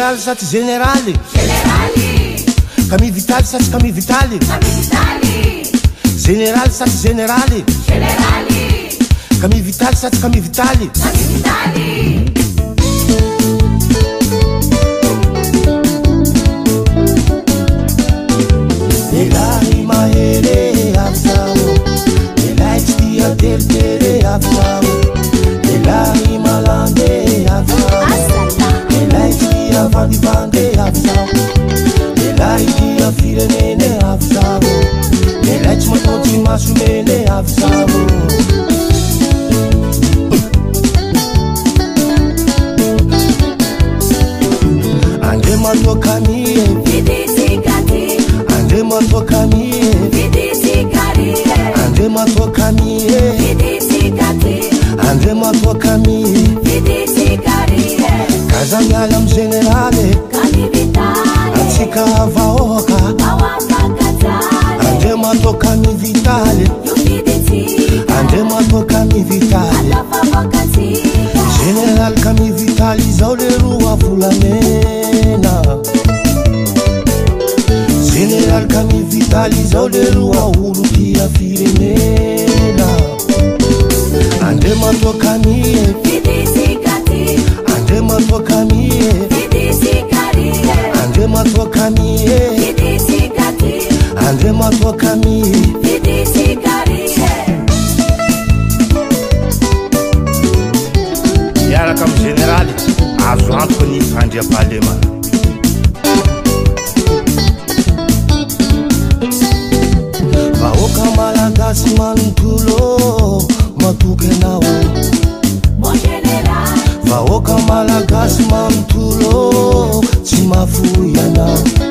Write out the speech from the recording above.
Général saty généraly Camille Vitali saty Camille Vitali Général saty généraly Camille Vitali saty Camille Vitali Elahy mahere avy zao Elahy tsy tia teritere avy zao Elahy malande avy zao Elahy tsy tia vandivande avy zao Elahy tia firenene avy zao Elahy tsy mataotsy masomene avy zao Andre matoa Camille Andre matoa Camille Andre matoa Camille Andre matoa Camille Kaza miala amy générale Atsika vahoaka Andre matoa Camille Vitali Andre matoa Camille Vitali Général Camille Vitali zao le roa volamena Général Camille Vitali zao le roa olo tia firenena Andre matoa Camille Andre matoa Camille Andre matoa Camille Andre matoa Camille Miaraka amy généraly azo antoka ny fandriam-pahalema Vahoaka malagasy manontolo matoky anao Vahoaka malagasy manontolo tsy mafoy anao